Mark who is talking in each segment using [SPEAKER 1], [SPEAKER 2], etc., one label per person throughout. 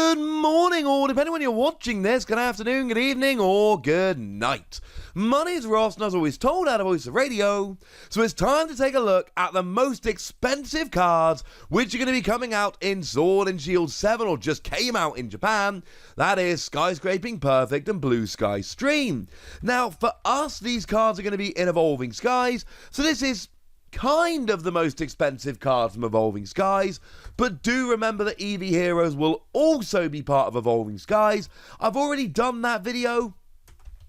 [SPEAKER 1] Good morning, or depending when you're watching this, good afternoon, good evening, or good night. My name's Ross, and as always told out of Voice of Radio, so it's time to take a look at the most expensive cards which are going to be coming out in Sword and Shield 7, or just came out in Japan. That is Skyscraping Perfect and Blue Sky Stream. Now, for us, these cards are going to be in Evolving Skies, so this is kind of the most expensive card from Evolving Skies, but do remember that EV Heroes will also be part of Evolving Skies. I've already done that video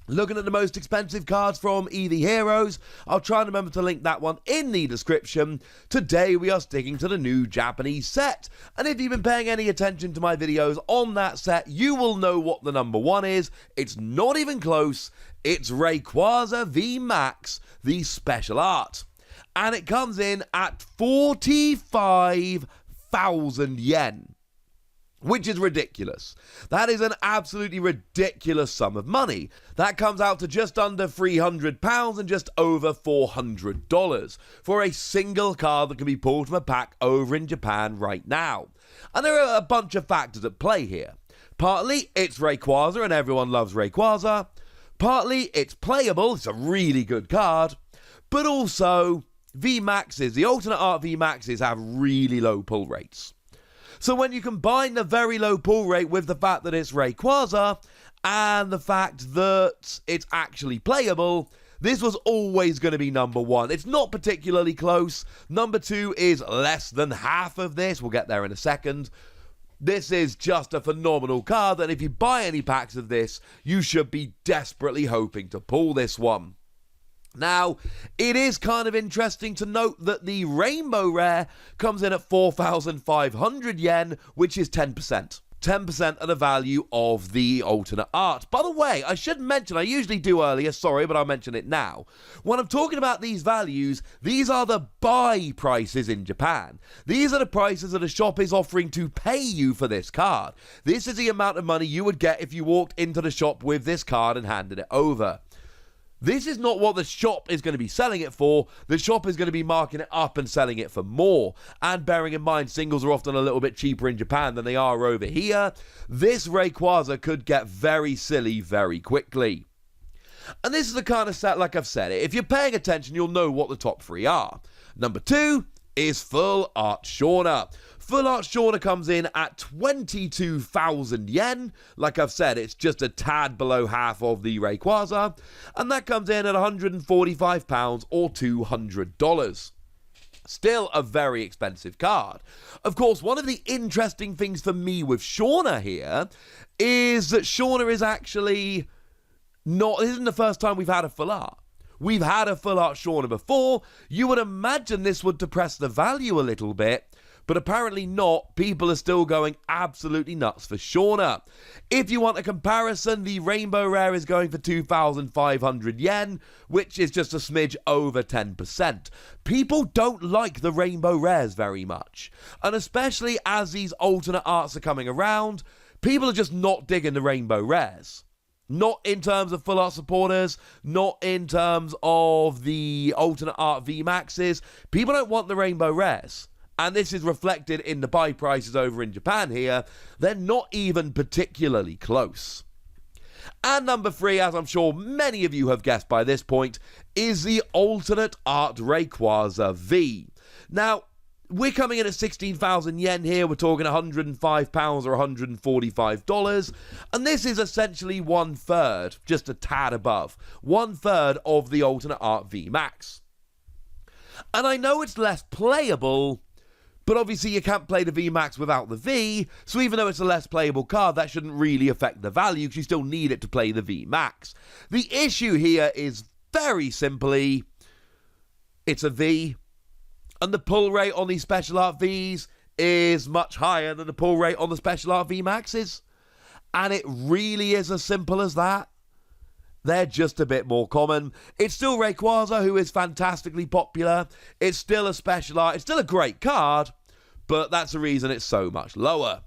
[SPEAKER 1] looking at the most expensive cards from EV Heroes. I'll try and remember to link that one in the description. Today we are sticking to the new Japanese set, and if you've been paying any attention to my videos on that set, you will know what the number one is. It's not even close. It's Rayquaza V Max, the special art. And it comes in at 45,000 yen, which is ridiculous. That is an absolutely ridiculous sum of money. That comes out to just under £300 and just over $400 for a single card that can be pulled from a pack over in Japan right now. And there are a bunch of factors at play here. Partly, it's Rayquaza and everyone loves Rayquaza. Partly, it's playable, it's a really good card. But also, VMAXs, the alternate art VMAXs have really low pull rates. So when you combine the very low pull rate with the fact that it's Rayquaza and the fact that it's actually playable, this was always going to be number one. It's not particularly close. Number two is less than half of this. We'll get there in a second. This is just a phenomenal card, and if you buy any packs of this, you should be desperately hoping to pull this one. Now, it is kind of interesting to note that the Rainbow Rare comes in at 4,500 yen, which is 10%. 10% of the value of the alternate art. By the way, I should mention, I usually do earlier, sorry, but I'll mention it now. When I'm talking about these values, these are the buy prices in Japan. These are the prices that a shop is offering to pay you for this card. This is the amount of money you would get if you walked into the shop with this card and handed it over. This is not what the shop is going to be selling it for. The shop is going to be marking it up and selling it for more. And bearing in mind, singles are often a little bit cheaper in Japan than they are over here. This Rayquaza could get very silly very quickly. And this is the kind of set, like I've said, if you're paying attention, you'll know what the top three are. Number two is Full Art Shauna. Full Art Shauna comes in at 22,000 yen. Like I've said, it's just a tad below half of the Rayquaza. And that comes in at £145 or $200. Still a very expensive card. Of course, one of the interesting things for me with Shauna here is that Shauna is actually not... This isn't the first time we've had a full art. We've had a Full Art Shauna before. You would imagine this would depress the value a little bit, but apparently not. People are still going absolutely nuts for Shauna. If you want a comparison, the Rainbow Rare is going for 2,500 yen, which is just a smidge over 10%. People don't like the Rainbow Rares very much, and especially as these alternate arts are coming around, people are just not digging the Rainbow Rares. Not in terms of Full Art supporters, not in terms of the alternate art VMAXs. People don't want the Rainbow Rares. And this is reflected in the buy prices over in Japan here. They're not even particularly close. And number three, as I'm sure many of you have guessed by this point, is the alternate art Rayquaza V. Now, we're coming in at 16,000 yen here. We're talking £105 or $145. And this is essentially 1/3, just a tad above, 1/3 of the alternate art V Max. And I know it's less playable, but obviously you can't play the V Max without the V, so even though it's a less playable card, that shouldn't really affect the value, because you still need it to play the V Max. The issue here is very simply, it's a V, and the pull rate on these special art Vs is much higher than the pull rate on the special art V Maxes. And it really is as simple as that. They're just a bit more common. It's still Rayquaza, who is fantastically popular. It's still a special art. It's still a great card, but that's the reason it's so much lower.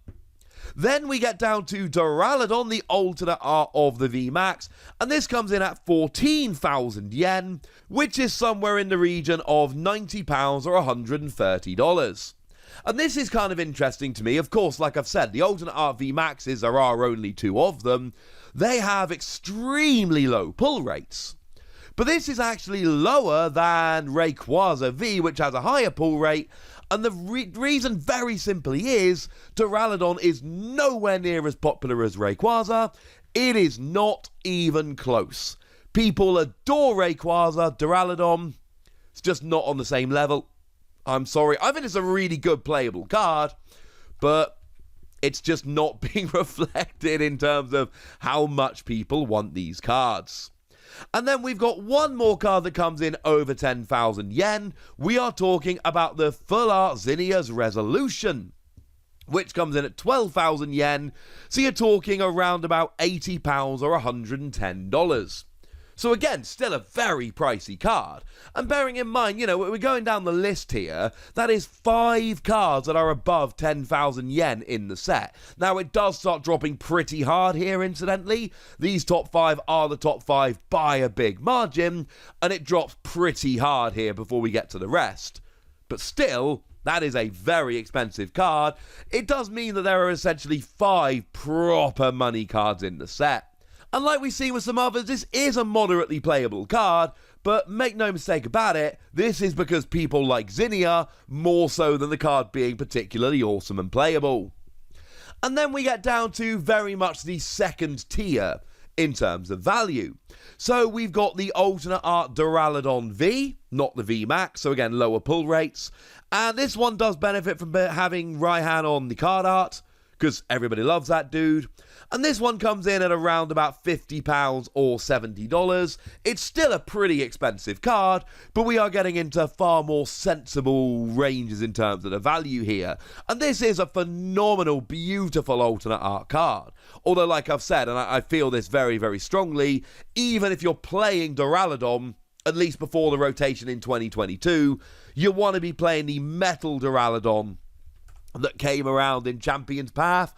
[SPEAKER 1] Then we get down to Doraleous, the alternate art of the VMAX, and this comes in at 14,000 yen, which is somewhere in the region of £90 or $130. And this is kind of interesting to me. Of course, like I've said, the alternate art VMAXs, there are only 2 of them. They have extremely low pull rates. But this is actually lower than Rayquaza V, which has a higher pull rate. And the reason very simply is Duraludon is nowhere near as popular as Rayquaza. It is not even close. People adore Rayquaza. Duraludon, it's just not on the same level. I'm sorry. I think it's a really good playable card, but it's just not being reflected in terms of how much people want these cards. And then we've got one more card that comes in over 10,000 yen. We are talking about the Full Art Zinnia's Resolution, which comes in at 12,000 yen. So you're talking around about £80 or $110. So again, still a very pricey card. And bearing in mind, we're going down the list here, that is 5 cards that are above 10,000 yen in the set. Now, it does start dropping pretty hard here, incidentally. These top 5 are the top 5 by a big margin, and it drops pretty hard here before we get to the rest. But still, that is a very expensive card. It does mean that there are essentially 5 proper money cards in the set. And like we've seen with some others, this is a moderately playable card, but make no mistake about it, this is because people like Zinnia more so than the card being particularly awesome and playable. And then we get down to very much the second tier in terms of value. So we've got the alternate art Duraludon V, not the VMAX, so again lower pull rates. And this one does benefit from having Raihan on the card art, because everybody loves that dude. And this one comes in at around about £50 or $70. It's still a pretty expensive card, but we are getting into far more sensible ranges in terms of the value here. And this is a phenomenal, beautiful alternate art card. Although, like I've said, and I feel this very, very strongly, even if you're playing Duraludon, at least before the rotation in 2022, you want to be playing the Metal Duraludon that came around in Champion's Path.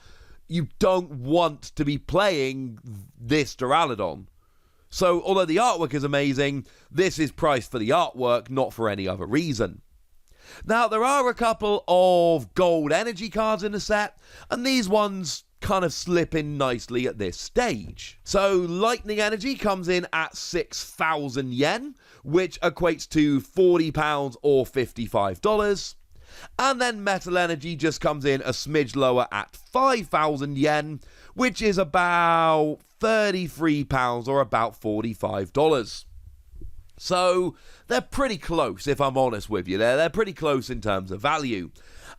[SPEAKER 1] You don't want to be playing this Duraludon. So, although the artwork is amazing, this is priced for the artwork, not for any other reason. Now, there are a couple of gold energy cards in the set, and these ones kind of slip in nicely at this stage. So, Lightning Energy comes in at 6,000 yen, which equates to £40 or $55. And then Metal Energy just comes in a smidge lower at 5,000 yen, which is about £33 or about $45. So they're pretty close, if I'm honest with you. They're pretty close in terms of value.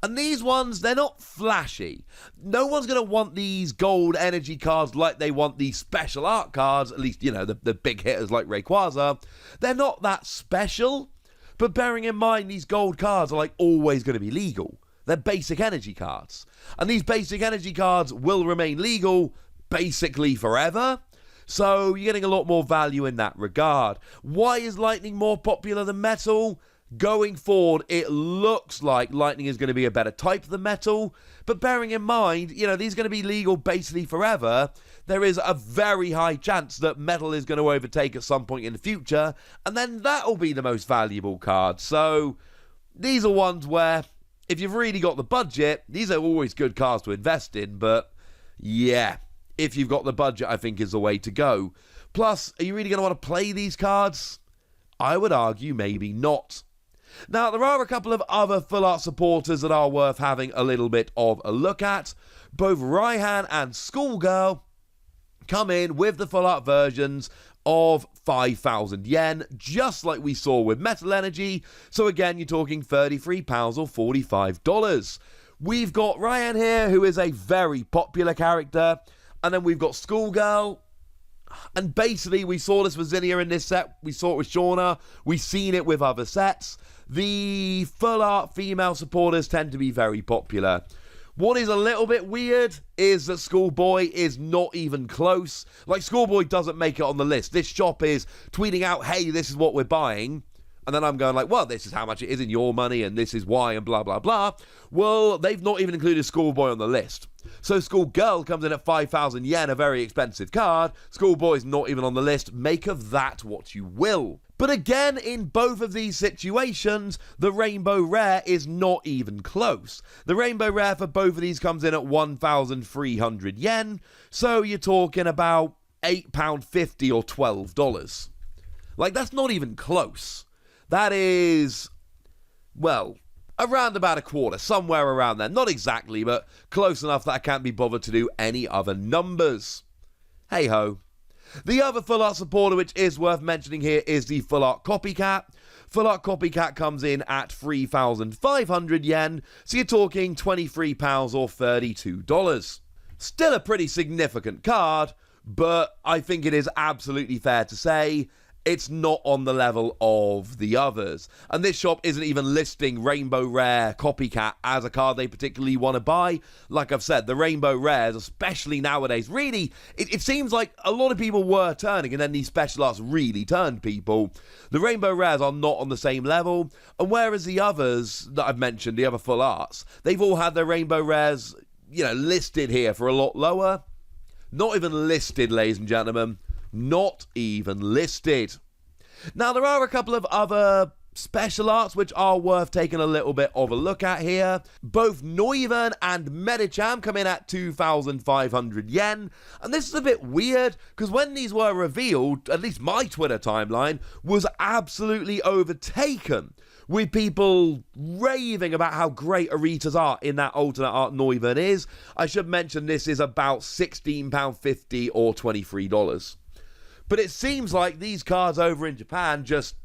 [SPEAKER 1] And these ones, they're not flashy. No one's going to want these gold energy cards like they want these special art cards, at least, the big hitters like Rayquaza. They're not that special. But bearing in mind, these gold cards are always going to be legal. They're basic energy cards. And these basic energy cards will remain legal basically forever. So you're getting a lot more value in that regard. Why is Lightning more popular than Metal? Going forward, it looks like Lightning is going to be a better type than Metal. But bearing in mind, these are going to be legal basically forever. There is a very high chance that Metal is going to overtake at some point in the future, and then that'll be the most valuable card. So these are ones where, if you've really got the budget, these are always good cards to invest in, but yeah, if you've got the budget, I think is the way to go. Plus, are you really going to want to play these cards? I would argue maybe not. Now, there are a couple of other full art supporters that are worth having a little bit of a look at. Both Raihan and Schoolgirl come in with the full art versions of 5,000 yen, just like we saw with Metal Energy. So again, you're talking £33 or $45. We've got Ryan here, who is a very popular character, and then we've got Schoolgirl. And basically, we saw this with Zinnia in this set, we saw it with Shauna, we've seen it with other sets. The full art female supporters tend to be very popular. What is a little bit weird is that Schoolboy is not even close. Schoolboy doesn't make it on the list. This shop is tweeting out, hey, this is what we're buying. And then I'm going well, this is how much it is in your money, and this is why, and blah, blah, blah. Well, they've not even included Schoolboy on the list. So Schoolgirl comes in at 5,000 yen, a very expensive card. Schoolboy's not even on the list. Make of that what you will. But again, in both of these situations, the Rainbow Rare is not even close. The Rainbow Rare for both of these comes in at 1,300 yen. So you're talking about £8.50 or $12. Like, that's not even close. That is, well, around about a quarter, somewhere around there. Not exactly, but close enough that I can't be bothered to do any other numbers. Hey ho. The other full art supporter which is worth mentioning here is the Full Art Copycat. Full Art Copycat comes in at 3,500 yen, so you're talking £23 or $32. Still a pretty significant card, but I think it is absolutely fair to say it's not on the level of the others. And this shop isn't even listing Rainbow Rare Copycat as a card they particularly want to buy. Like I've said, the Rainbow Rares, especially nowadays, really, it seems like a lot of people were turning, and then these special arts really turned people. The Rainbow Rares are not on the same level, and whereas the others that I've mentioned, the other full arts, they've all had their Rainbow Rares, listed here for a lot lower. Not even listed, ladies and gentlemen. Not even listed. Now, there are a couple of other special arts which are worth taking a little bit of a look at here. Both Neuven and Medicham come in at 2,500 yen. And this is a bit weird, because when these were revealed, at least my Twitter timeline was absolutely overtaken with people raving about how great Arita's art in that alternate art Neuven is. I should mention this is about £16.50 or $23. But it seems like these cards over in Japan just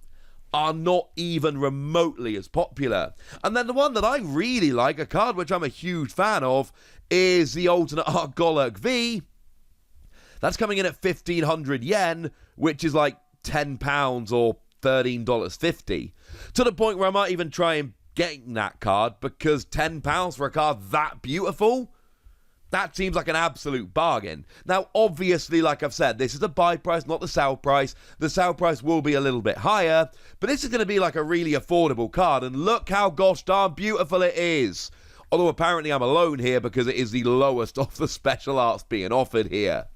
[SPEAKER 1] are not even remotely as popular. And then the one that I really like, a card which I'm a huge fan of, is the alternate art Golurk V. That's coming in at 1,500 yen, which is like £10 or $13.50. To the point where I might even try and get that card, because £10 for a card that beautiful, that seems like an absolute bargain. Now, obviously, like I've said, this is a buy price, not the sell price. The sell price will be a little bit higher, but this is going to be like a really affordable card, and look how gosh darn beautiful it is. Although apparently I'm alone here because it is the lowest of the special arts being offered here.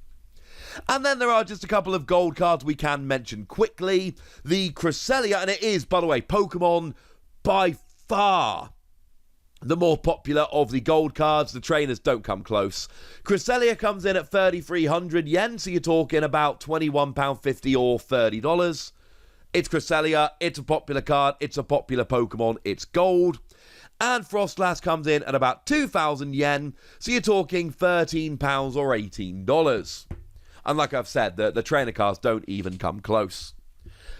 [SPEAKER 1] And then there are just a couple of gold cards we can mention quickly. The Cresselia, and it is, by the way, Pokemon by far the more popular of the gold cards. The trainers don't come close. Cresselia comes in at 3,300 yen, so you're talking about £21.50 or $30. It's Cresselia, it's a popular card, it's a popular Pokemon, it's gold. And Frostlass comes in at about 2,000 yen, so you're talking £13 or $18. And like I've said, the trainer cards don't even come close.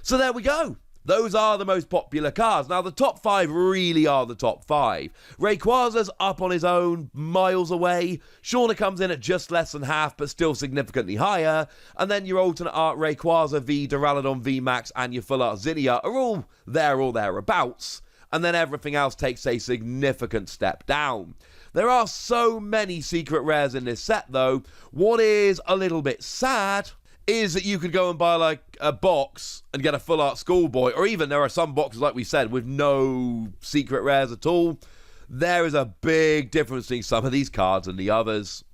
[SPEAKER 1] So there we go. Those are the most popular cards. Now, the top 5 really are the top 5. Rayquaza's up on his own, miles away. Shauna comes in at just less than half, but still significantly higher. And then your alternate art Rayquaza V, Duraludon V Max, and your full art Zinnia are all there or thereabouts. And then everything else takes a significant step down. There are so many secret rares in this set, though. What is a little bit sad is that you could go and buy like a box and get a full art Schoolboy, or even there are some boxes, like we said, with no secret rares at all. There is a big difference between some of these cards and the others.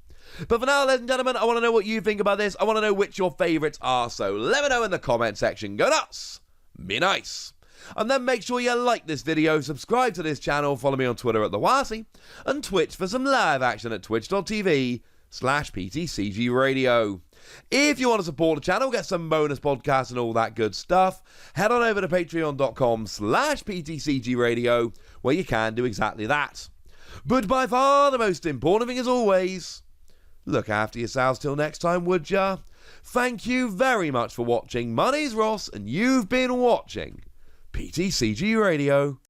[SPEAKER 1] But for now, ladies and gentlemen, I want to know what you think about this. I want to know which your favourites are, so let me know in the comment section. Go nuts! Be nice! And then make sure you like this video, subscribe to this channel, follow me on Twitter at TheWasi, and Twitch for some live action at twitch.tv/PTCG Radio. If you want to support the channel, get some bonus podcasts and all that good stuff, head on over to patreon.com/PTCG Radio, where you can do exactly that. But by far the most important thing as always, look after yourselves till next time, would ya? Thank you very much for watching. My name's Ross, and you've been watching PTCG Radio.